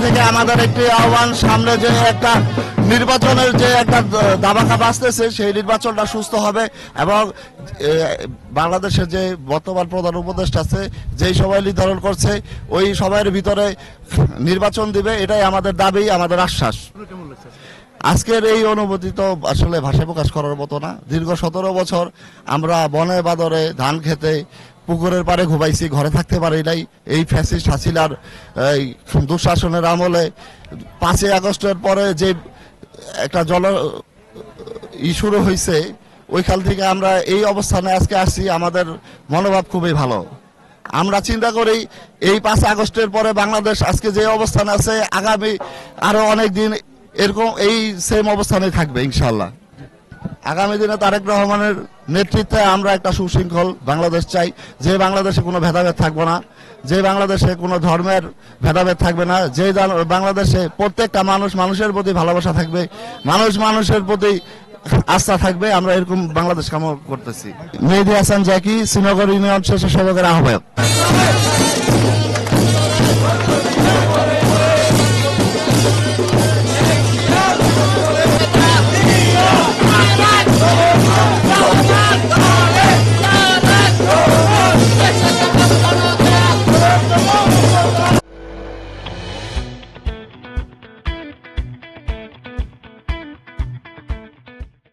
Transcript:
থেকে আমাদের একটি আহ্বান, সামনে যে একটা নির্বাচনের যে একটা দাবাকা বাঁচতেছে, সেই নির্বাচনটা সুস্থ হবে এবং বাংলাদেশের যে বর্তমান প্রধান উপদেষ্টা আছে, যেই সবাই নির্ধারণ করছে ওই সবাইয়ের ভিতরে নির্বাচন দিবে, এটাই আমাদের দাবি, আমাদের আশ্বাস। আজকের এই অনুভূতি তো আসলে ভাষায় প্রকাশ করার মতো না। দীর্ঘ 17 বছর আমরা বনে বাদরে ধান খেতে পুকুরের পাড়ে ঘুমাইছি, ঘরে থাকতে পারি নাই। এই ফ্যাসিস্ট হাসিনার দুঃশাসনের আমলে 5ই আগস্টের পরে যে একটা শুরু হয়েছে, ওইখান থেকে আমরা এই অবস্থানে আজকে আসছি। আমাদের মনোভাব খুবই ভালো। আমরা চিন্তা করি এই 5 আগস্টের পরে বাংলাদেশ আজকে যে অবস্থানে আছে, আগামী আরো অনেক দিন এরকম এই সেম অবস্থানে থাকবে ইনশাল্লাহ। আগামী দিনে তারেক রহমানের নেতৃত্বে আমরা একটা সুশৃঙ্খল বাংলাদেশ চাই, যে বাংলাদেশে কোনো ভেদাভেদ থাকবে না, যে বাংলাদেশে কোনো ধর্মের ভেদাভেদ থাকবে না, যে বাংলাদেশে প্রত্যেকটা মানুষ মানুষের প্রতি ভালোবাসা থাকবে, মানুষ মানুষের প্রতি আস্থা থাকবে। আমরা এরকম বাংলাদেশ কামনা করতেছি। মেহেদী হাসান জাকি, শ্রীনগর ইউনিয়ন স্বেচ্ছাসেবকের আহ্বায়ক।